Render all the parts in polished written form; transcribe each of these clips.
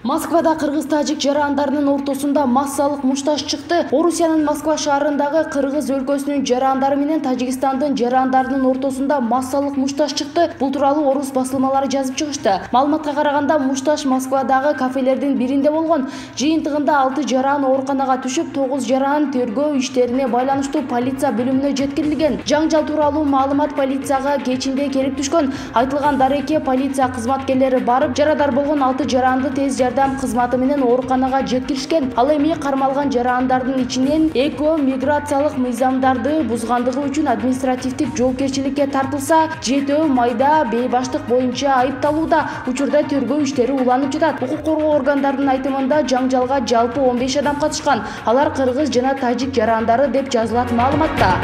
Москвада кыргыз-тажик жарандарынын ортосунда массалык мушташ чыкты. Орусиянын Москва шаарындагы кыргыз өлкөсүнүн жарандары менен Тажикстандын жарандарынын ортосунда массалык мушташ чыкты. Бул тууралуу орус басылмалары жазып чыгышты. Маалыматка караганда, мушташ Москвадагы кафелердин биринде болгон. Жыйынтыгында 6 жаран ооруканага түшүп, 9 жаран тергөө иштерине байланыштуу полиция бөлүмүнө жеткирилген. Жаңжал тууралуу маалымат полицияга кечинде келип түшкөн. Айтылган дарекке полиция кызматкерлери барып, жарадар болгон 6 жаранды тез жардам кызматы менен ооруканага жеткиришкен. Ал эми кармалган жарандардын ичинен экөө миграциялык мыйзамдарды бузгандыгы үчүн административдик жоопкерчиликке тартылса, 7 майда бейбаштык боюнча айыпталууда. Учурда тергөө иштери уланып жатат. Укук коргоо органдарынын айтымында, жаңжалга жалпы 15 адам катышкан. Алар кыргыз жана тажик жарандары деп жазылат маалыматта.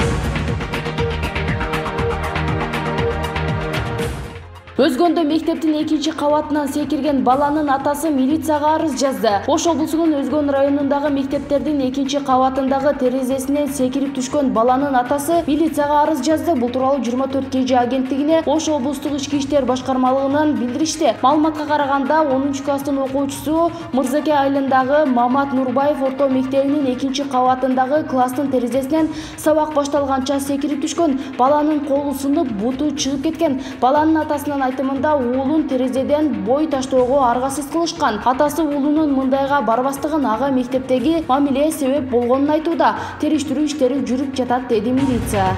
Өзгөндө мектептин 2-кабатынан секирген баланын атасы милицияга арыз жазды. Ош облусунун Өзгөн районундагы мектептердин 2-кабатындагы терезесинен секирип түшкөн баланын атасы милицияга арыз жазды. Бул тууралуу 24 KG агенттигине Ош облустук ички иштер башкармалыгынан билдиришти. Маалыматка караганда, 10-класстын окуучусу Мырзаке айылындагы Мамат Нурбаев орто мектебинин 2-кабатындагы класстын терезесинен сабак башталганча секирип түшкөн. Баланын колу сынып, буту чыгып кеткен. Баланын атасынын айтымында, уулун терезеден бой таштоого аргасыз кылышкан. Атасы уулунун мындайга барбастыгын, ага мектептеги мамиле себеп болгонун айтууда. Териштирүү иштери жүрүп жатат, деди милиция.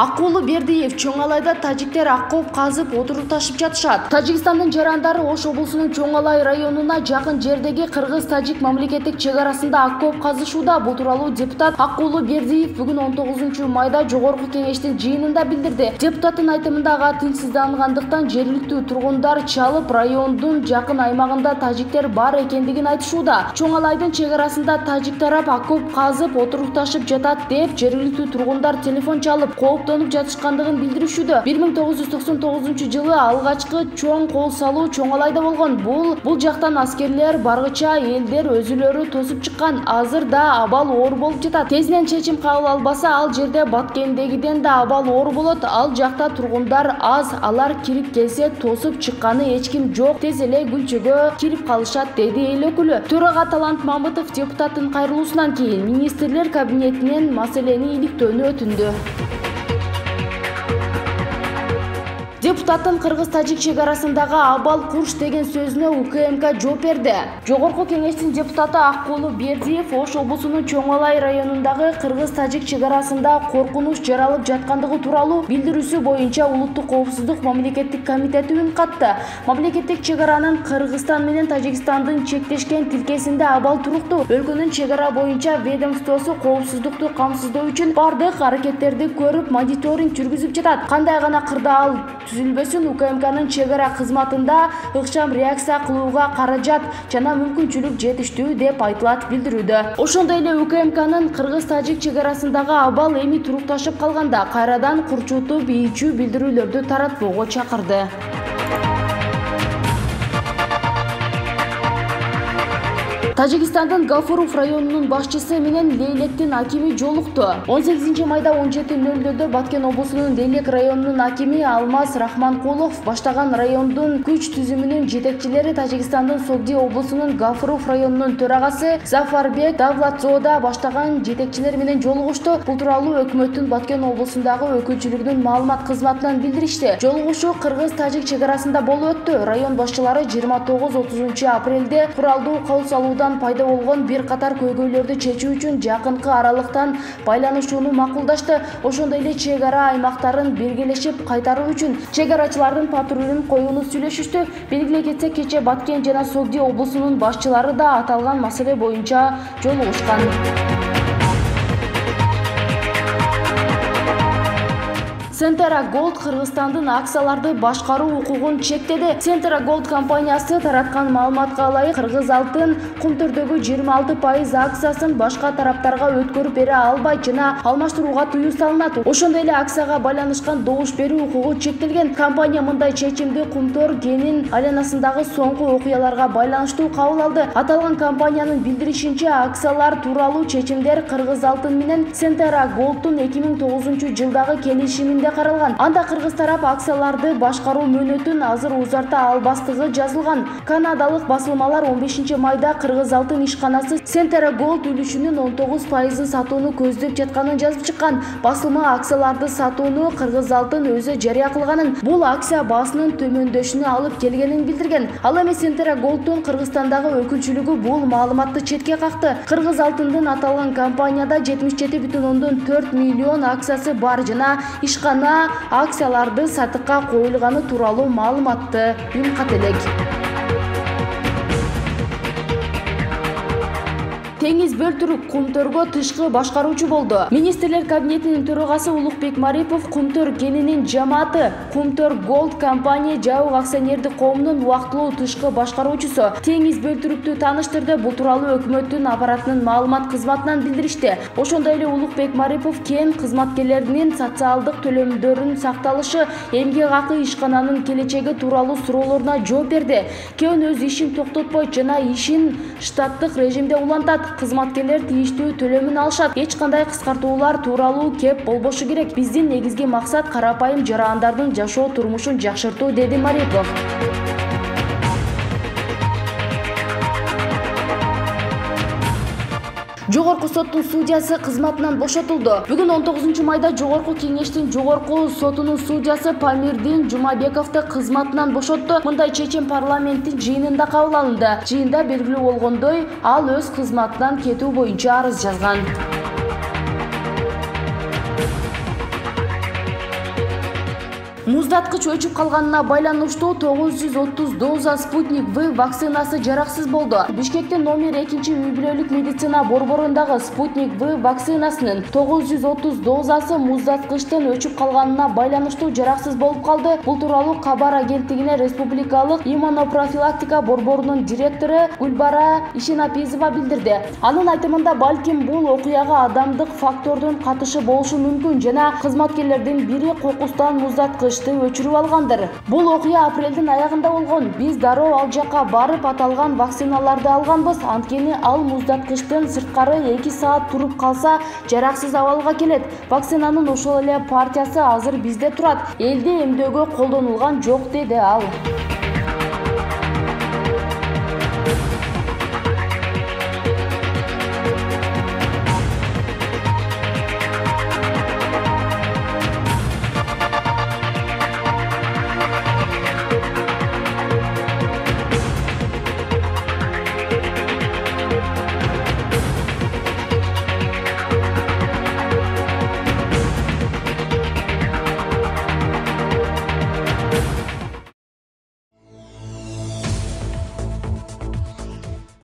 Аккулу Бердиев: Чоңалайда тажиктер аккоп казып отуруп ташып жатышат. Тажикстандын жарандары Ош облусунун Чоңалай районуна жакын жердеги кыргыз-тажик мамлекеттик чек арасында аккоп казышууда. Бул тууралуу депутат Аккулу Бердиев бүгүн 19 майда Жогорку кеңештин жыйынында билдирди. Депутаттын айтымында, ага тилсиздангандыктан жергиликтүү тургундар чалып, райондун жакын аймагында тажиктер бар экендигин айтышууда. Чоңалайдын чек арасында тажик тарап аккоп казып отуруп ташып жатат деп жергиликтүү тургундар телефон чалып кооптонуп жатышкандыгын билдиришүүдө. 1999 алгачкы чоң кол салуу Чоңалайда болгон. Бул жактан аскерлер баргыча элдер өзүлөрү тосуп чыккан. Азыр да абал оор болуп жатат. Тезинен чечим кабыл албаса, ал жерде Баткендегиден да абал оор болот. Ал жакта тургундар аз, алар кирип келсе тосуп чыкканы эч ким жок. Тез эле Гүлчөгө кирип калышат, деди эл өкүлү. Төрага Талант Мамытов депутаттын кайрылуусунан кийин министрлер кабинетинен маселени иликтөөнү өтүндү. Депутаттын кыргыз-тажик чек арасындагы абал курч деген сөзүнө УКМК жооп берди. Жогорку кеңештин депутаты Аккулу Бердиев Ош облусунун Чоңалай районундагы кыргыз-тажик чек арасында коркунуч жаралып жаткандыгы тууралуу билдирүүсү боюнча Улуттук коопсуздук мамлекеттик комитети үн катты. Мамлекеттик чек аранын Кыргызстан менен Тажикстандын чектешкен тилкесинде абал туруктуу. Өлкөнүн чек ара боюнча ведомствосу коопсуздукту камсыздоо үчүн бардык аракеттерди көрүп, мониторинг жүргүзүп жатат. Кандай гана кырдаал түзүлбөсүн, УКМКнын чек ара кызматында ыкчам реакция кылууга каражат жана мүмкүнчүлүк жетиштүү деп айтылат билдирүүдө. Ошондой эле УКМКнын кыргыз-тажик чек арасындагы абал эми турукташып калганда кайрадан курчутуп, ийчүү билдирүүлөрдү таратпоого чакырды. Тажикстандын Гафуров районунун башчысы менен Лейлектин акими жолукту. 18 майда 17:00 Баткен облусунун Лейлек районунун акими Алмаз Рахманкулов баштаган райондун күч түзүмүнүн жетекчилери Тажикстандын Согди облусунун Гафуров районунун төрагасы Зафарбек Давлатзода баштаган жетекчилер менен жолугушту. Бул тууралуу өкмөттүн Баткен облусундагы өкүлчүлүгүнүн маалымат кызматынан билдиришти. Жолугушуу кыргыз-тажик чек арасында болуп өттү. Район башчылары 29-30 апрелде куралдуу кол салуудан пайда болгон бир катар көйгөйлөрдү чечүү үчүн жакынкы аралыктан байланышууну макулдашты. Ошондой эле чек ара аймактарын биргелешип кайтаруу үчүн чек арачылардын патрулун коюуну сүйлөшүштү. Белгилей кетсек, кечээ Баткен жана Согди облусунун башчылары да аталган маселе боюнча жолугушкан. Centera Gold Кыргызстандын акцияларды башкаруу укугун чектеди. Centera Gold компаниясы тараткан маалыматка ылайык, кыргыз алтын кумтөрдөгү 26% акциясын башка тараптарга өткөрүп бере албайт жана алмаштырууга тыюу салынат. Ошондой эле акцияга байланышкан добуш берүү укугу чектелген. Компания мындай чечимди Кумтөр кенин айланасындагы соңку окуяларга байланыштуу кабыл алды. Аталган компаниянын билдиришинче, акциялар тууралуу чечимдер Кыргыз алтын менен Centera Gold'ун 2009 жылдагы келишиминде эле каралган. Анда кыргыз тарап акцияларды башкаруу мөөнөтүн азыр узарта албастыгы жазылган. Канадалык басылмалар 15 майда Кыргыз алтын ишканасы Centera Gold үлүшүнүн 19% сатууну көздөп жатканын жазып чыккан. Басылма акцияларды сатууну Кыргыз алтын өзү жарыя кылганын, бул акция баасынын төмөндөшүнө алып келгенин билдирген. Ал эми Centera Gold'ун Кыргызстандагы өкүлчүлүгү бул маалыматты четке какты. Кыргыз алтындын аталган компанияда 77,4 миллион акциясы бар жана ишкана акцияларды сатыкка коюлганы тууралуу маалыматты юнкат элек. Теңиз бөлтүрүк Кумтөргө тышкы башкаруучу болду. Министрлер кабинетинин төрагасы Улукбек Марипов Кумтөр кенинин жамааты Кумтөр Gold компания жабык акционердик коомунун убактылуу тышкы башкаруучусу Теңиз бөлтүрүктү тааныштырды. Бул тууралуу өкмөттүн аппаратынын маалымат кызматынан билдиришти. Ошондой эле Улукбек Марипов кен кызматкерлеринин социалдык төлөмдөрүнүн сакталышы, эмгек акы, ишкананын келечеги тууралуу суроолоруна жооп берди. Кен өз ишин токтотпойт жана ишин штаттык режимде улантат. Кызматкерлер тийиштүү төлөмүн алышат. Эч кандай кыскартуулар тууралуу кеп болбошу керек. Биздин негизги максат карапайым жарандардын жашоо турмушун жакшыртуу, деди Марипов. Жогорку соттун судьясы кызматынан бошотулду. Бүгүн 19 майда Жогорку кеңештин Жогорку сотунун судьясы Памирдин Жумабековду кызматынан бошотту. Мындай чечим парламенттин жыйынында кабыл алынды. Жыйында белгилүү болгондой, ал өз кызматынан кетүү боюнча арыз жазган. Муздаткыч өчүп калганына байланыштуу 930 доза Спутник V вакцинасы жараксыз болду. Бишкекте номер 2 үй-бүлөлүк медицина борборундагы Спутник V вакцинасынын 930 дозасы муздаткычтан өчүп калганына байланыштуу жараксыз болуп калды. Бул тууралуу кабар агенттигине Республикалык иммунопрофилактика борборунун директору Гүлбара Ишенапизова билдирди. Анын айтымында, балким бул окуяга адамдык фактордун катышы болушу мүмкүн жана кызматкерлердин бири кокустан муздаткыч өчүрүп алгандыр. Бул окуя апрелдин аягында болгон. Биз дароо ал жакка барып аталган вакциналарды алганбыз. Анткени ал муздаткычтын сырткары 2 саат туруп калса жараксыз абалга келет. Вакцинанын ошол эле партиясы азыр бизде турат. Элде эмдөөгө колдонулган жок, деди ал.